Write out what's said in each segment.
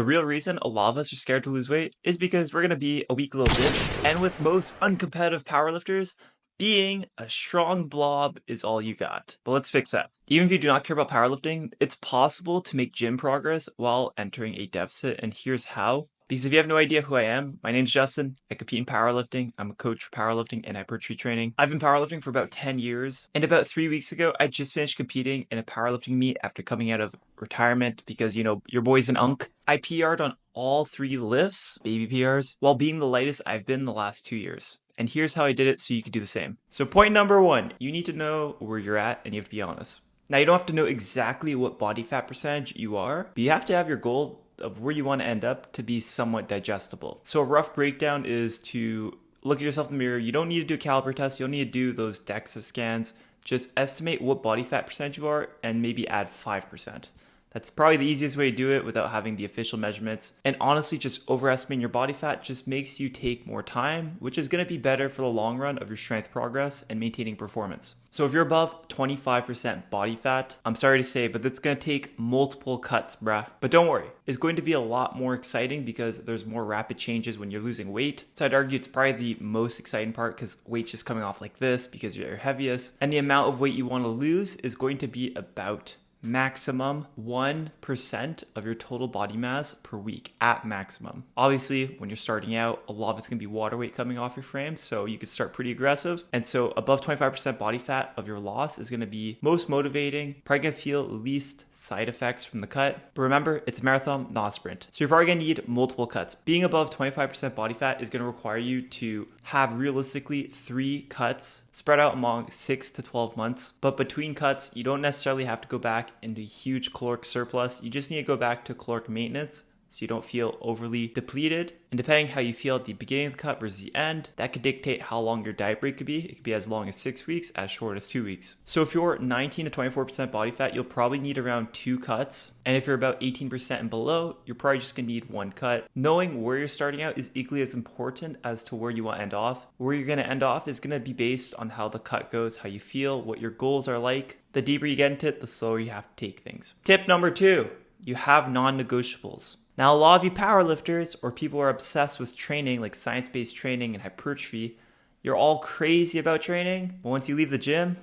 The real reason a lot of us are scared to lose weight is because we're going to be a weak little bitch, and with most uncompetitive powerlifters, being a strong blob is all you got. But let's fix that. Even if you do not care about powerlifting, it's possible to make gym progress while entering a deficit, and here's how. Because if you have no idea who I am, my name's Justin. I compete in powerlifting. I'm a coach for powerlifting and hypertrophy training. I've been powerlifting for about 10 years. And about 3 weeks ago, I just finished competing in a powerlifting meet after coming out of retirement because, your boy's an unk. I PR'd on all 3 lifts, baby PRs, while being the lightest I've been the last 2 years. And here's how I did it so you could do the same. So point number 1, you need to know where you're at and you have to be honest. Now, you don't have to know exactly what body fat percentage you are, but you have to have your goal of where you want to end up to be somewhat digestible. So a rough breakdown is to look at yourself in the mirror. You don't need to do a caliper test. You don't need to do those DEXA scans. Just estimate what body fat percentage you are and maybe add 5%. That's probably the easiest way to do it without having the official measurements. And honestly, just overestimating your body fat just makes you take more time, which is going to be better for the long run of your strength progress and maintaining performance. So if you're above 25% body fat, I'm sorry to say, but that's going to take multiple cuts, bruh. But don't worry, it's going to be a lot more exciting because there's more rapid changes when you're losing weight. So I'd argue it's probably the most exciting part because weight's just coming off like this because you're heaviest. And the amount of weight you want to lose is going to be about maximum 1% of your total body mass per week at maximum. Obviously, when you're starting out, a lot of it's going to be water weight coming off your frame, so you could start pretty aggressive. And so above 25% body fat of your loss is going to be most motivating, probably going to feel least side effects from the cut. But remember, it's a marathon, not a sprint. So you're probably going to need multiple cuts. Being above 25% body fat is going to require you to have realistically 3 cuts spread out among 6 to 12 months. But between cuts, you don't necessarily have to go back into a huge caloric surplus. You just need to go back to caloric maintenance so you don't feel overly depleted. And depending how you feel at the beginning of the cut versus the end, that could dictate how long your diet break could be. It could be as long as 6 weeks, as short as 2 weeks. So if you're 19 to 24% body fat, you'll probably need around 2 cuts. And if you're about 18% and below, you're probably just gonna need 1 cut. Knowing where you're starting out is equally as important as to where you want to end off. Where you're gonna end off is gonna be based on how the cut goes, how you feel, what your goals are like. The deeper you get into it, the slower you have to take things. Tip number 2, you have non-negotiables. Now, a lot of you powerlifters or people who are obsessed with training, like science-based training and hypertrophy, you're all crazy about training, but once you leave the gym,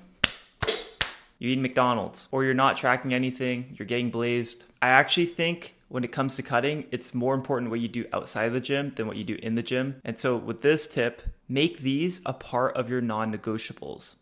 you're eating McDonald's or you're not tracking anything, you're getting blazed. I actually think when it comes to cutting, it's more important what you do outside of the gym than what you do in the gym. And so with this tip, make these a part of your non-negotiables.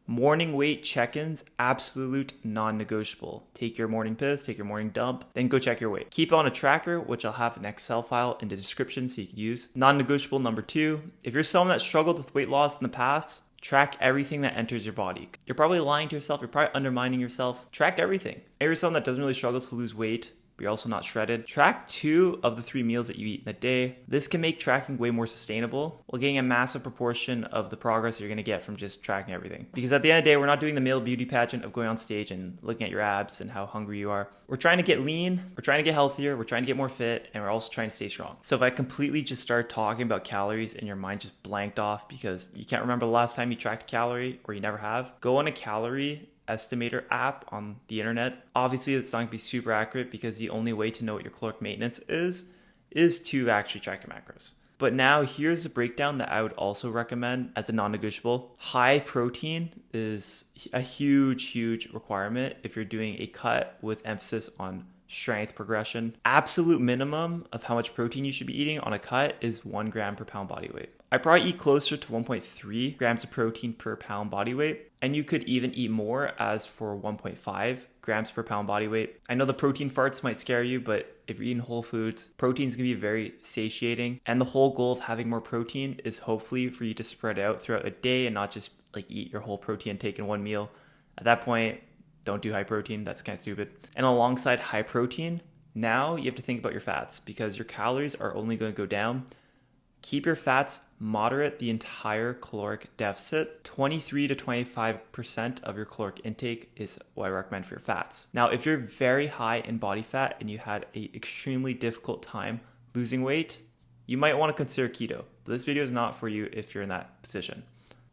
Morning weight check-ins, absolute non-negotiable. Take your morning piss, take your morning dump, then go check your weight. Keep on a tracker, which I'll have an Excel file in the description so you can use. Non-negotiable number 2, if you're someone that struggled with weight loss in the past, track everything that enters your body. You're probably lying to yourself, you're probably undermining yourself. Track everything. If you're someone that doesn't really struggle to lose weight, but you're also not shredded, track 2 of the 3 meals that you eat in a day. This can make tracking way more sustainable while getting a massive proportion of the progress you're going to get from just tracking everything. Because at the end of the day, we're not doing the male beauty pageant of going on stage and looking at your abs and how hungry you are. We're trying to get lean, we're trying to get healthier, we're trying to get more fit, and we're also trying to stay strong. So if I completely just start talking about calories and your mind just blanked off because you can't remember the last time you tracked a calorie or you never have, go on a calorie estimator app on the internet. Obviously, it's not going to be super accurate because the only way to know what your caloric maintenance is to actually track your macros. But now here's a breakdown that I would also recommend as a non-negotiable. High protein is a huge requirement if you're doing a cut with emphasis on strength progression. Absolute minimum of how much protein you should be eating on a cut is 1 gram per pound body weight. I probably eat closer to 1.3 grams of protein per pound body weight. And you could even eat more as for 1.5 grams per pound body weight. I know the protein farts might scare you, but if you're eating whole foods, protein is going to be very satiating. And the whole goal of having more protein is hopefully for you to spread out throughout a day and not just like eat your whole protein intake in one meal. At that point, don't do high protein. That's kind of stupid. And alongside high protein, now you have to think about your fats because your calories are only going to go down. Keep your fats moderate the entire caloric deficit. 23 to 25% of your caloric intake is what I recommend for your fats. Now, if you're very high in body fat and you had an extremely difficult time losing weight, you might want to consider keto. But this video is not for you if you're in that position.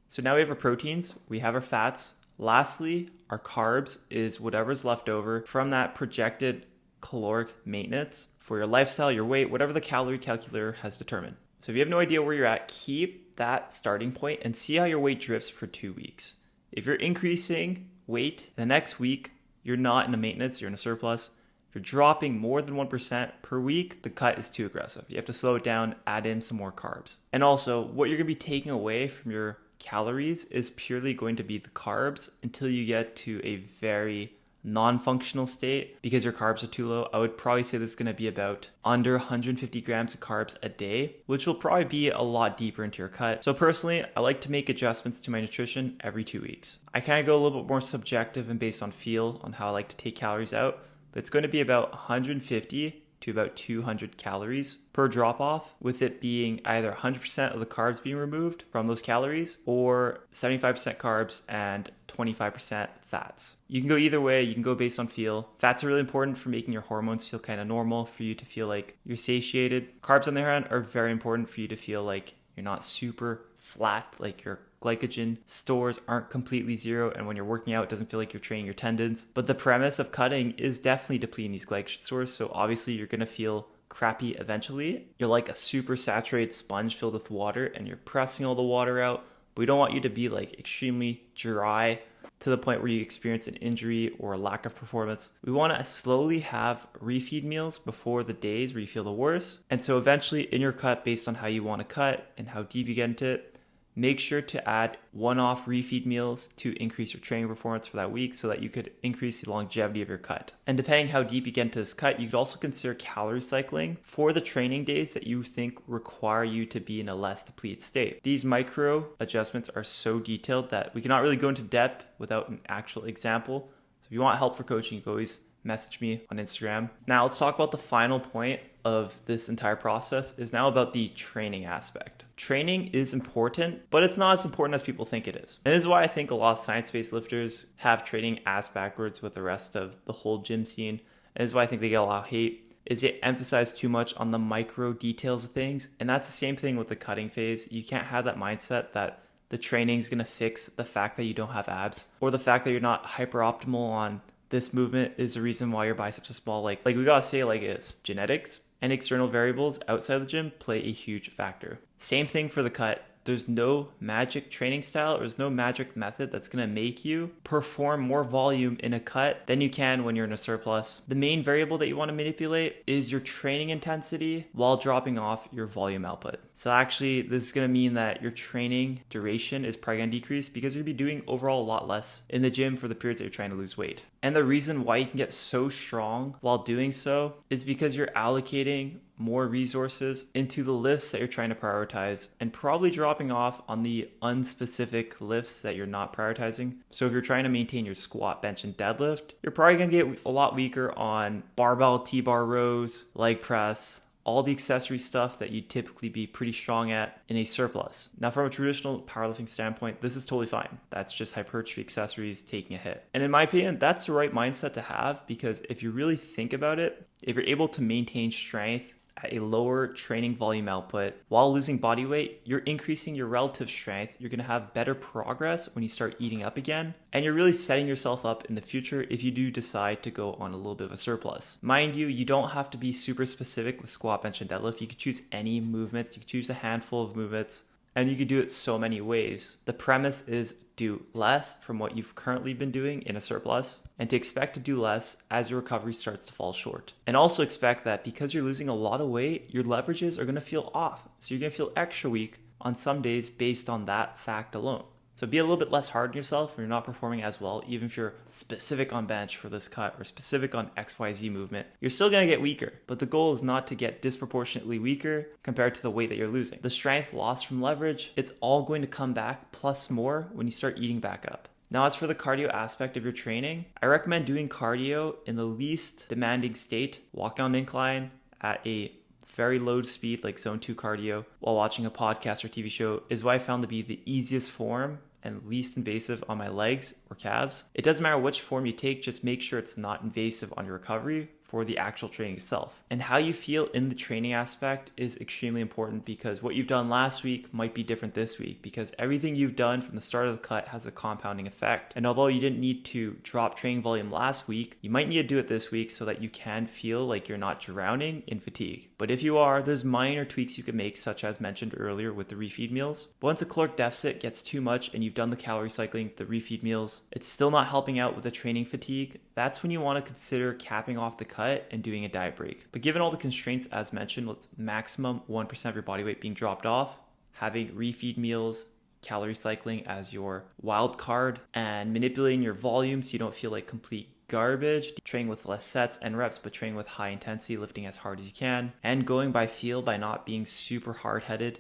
So now we have our proteins, we have our fats. Lastly, our carbs is whatever's left over from that projected caloric maintenance for your lifestyle, your weight, whatever the calorie calculator has determined. So if you have no idea where you're at, keep that starting point and see how your weight drifts for 2 weeks. If you're increasing weight the next week, you're not in a maintenance, you're in a surplus. If you're dropping more than 1% per week, the cut is too aggressive. You have to slow it down, add in some more carbs. And also, what you're going to be taking away from your calories is purely going to be the carbs until you get to a very non-functional state because your carbs are too low. I would probably say this is going to be about under 150 grams of carbs a day, which will probably be a lot deeper into your cut. So personally, I like to make adjustments to my nutrition every 2 weeks. I kind of go a little bit more subjective and based on feel on how I like to take calories out, but it's going to be about 150 to about 200 calories per drop off, with it being either 100% of the carbs being removed from those calories or 75% carbs and 25% fats. You can go either way. You can go based on feel. Fats are really important for making your hormones feel kind of normal, for you to feel like you're satiated. Carbs on the other hand are very important for you to feel like you're not super flat, like your glycogen stores aren't completely zero, and when you're working out, it doesn't feel like you're training your tendons. But the premise of cutting is definitely depleting these glycogen stores, so obviously you're going to feel crappy eventually. You're like a super saturated sponge filled with water, and you're pressing all the water out. But we don't want you to be like extremely dry to the point where you experience an injury or a lack of performance. We want to slowly have refeed meals before the days where you feel the worst. And so eventually in your cut, based on how you want to cut and how deep you get into it, make sure to add one-off refeed meals to increase your training performance for that week so that you could increase the longevity of your cut. And depending how deep you get into this cut, you could also consider calorie cycling for the training days that you think require you to be in a less depleted state. These micro adjustments are so detailed that we cannot really go into depth without an actual example. So if you want help for coaching, you can always message me on Instagram. Now let's talk about the final point of this entire process is now about the training aspect. Training is important, but it's not as important as people think it is. And this is why I think a lot of science-based lifters have training ass backwards with the rest of the whole gym scene. And this is why I think they get a lot of hate, is they emphasize too much on the micro details of things. And that's the same thing with the cutting phase. You can't have that mindset that the training is going to fix the fact that you don't have abs, or the fact that you're not hyper optimal on this movement is the reason why your biceps are small. Like we gotta say it like it is. Genetics and external variables outside the gym play a huge factor. Same thing for the cut. There's no magic training style, or there's no magic method that's going to make you perform more volume in a cut than you can when you're in a surplus. The main variable that you want to manipulate is your training intensity while dropping off your volume output. So actually, this is going to mean that your training duration is probably going to decrease because you'll be doing overall a lot less in the gym for the periods that you're trying to lose weight. And the reason why you can get so strong while doing so is because you're allocating more resources into the lifts that you're trying to prioritize and probably dropping off on the unspecific lifts that you're not prioritizing. So if you're trying to maintain your squat, bench, and deadlift, you're probably going to get a lot weaker on barbell, T-bar rows, leg press, all the accessory stuff that you'd typically be pretty strong at in a surplus. Now, from a traditional powerlifting standpoint, this is totally fine. That's just hypertrophy accessories taking a hit. And in my opinion, that's the right mindset to have, because if you really think about it, if you're able to maintain strength at a lower training volume output while losing body weight, you're increasing your relative strength. You're going to have better progress when you start eating up again. And you're really setting yourself up in the future if you do decide to go on a little bit of a surplus. Mind you, you don't have to be super specific with squat, bench, and deadlift. You could choose any movement. You could choose a handful of movements, and you could do it so many ways. The premise is do less from what you've currently been doing in a surplus, and to expect to do less as your recovery starts to fall short. And also expect that because you're losing a lot of weight, your leverages are going to feel off. So you're going to feel extra weak on some days based on that fact alone. So be a little bit less hard on yourself when you're not performing as well, even if you're specific on bench for this cut or specific on XYZ movement. You're still going to get weaker, but the goal is not to get disproportionately weaker compared to the weight that you're losing. The strength lost from leverage, it's all going to come back plus more when you start eating back up. Now, as for the cardio aspect of your training, I recommend doing cardio in the least demanding state, walk down an incline at a very low speed, like zone 2 cardio, while watching a podcast or TV show is what I found to be the easiest form and least invasive on my legs or calves. It doesn't matter which form you take, just make sure it's not invasive on your recovery for the actual training itself. And how you feel in the training aspect is extremely important, because what you've done last week might be different this week, because everything you've done from the start of the cut has a compounding effect. And although you didn't need to drop training volume last week, you might need to do it this week so that you can feel like you're not drowning in fatigue. But if you are, there's minor tweaks you can make, such as mentioned earlier with the refeed meals. But once the caloric deficit gets too much and you've done the calorie cycling, the refeed meals, it's still not helping out with the training fatigue, that's when you want to consider capping off the cut and doing a diet break. But given all the constraints as mentioned, with maximum 1% of your body weight being dropped off, having refeed meals, calorie cycling as your wild card, and manipulating your volume so you don't feel like complete garbage, training with less sets and reps but training with high intensity, lifting as hard as you can, and going by feel by not being super hard-headed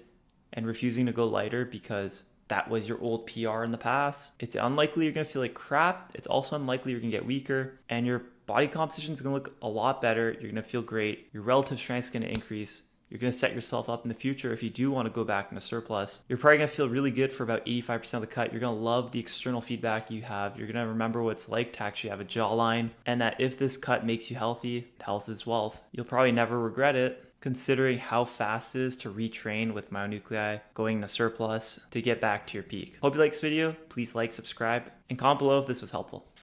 and refusing to go lighter because that was your old PR in the past, it's unlikely you're going to feel like crap. It's also unlikely you're going to get weaker, and your body composition is going to look a lot better. You're going to feel great. Your relative strength is going to increase. You're going to set yourself up in the future if you do want to go back into surplus. You're probably going to feel really good for about 85% of the cut. You're going to love the external feedback you have. You're going to remember what it's like to actually have a jawline, and that if this cut makes you healthy, health is wealth. You'll probably never regret it, considering how fast it is to retrain with myonuclei going into surplus to get back to your peak. Hope you like this video. Please like, subscribe, and comment below if this was helpful.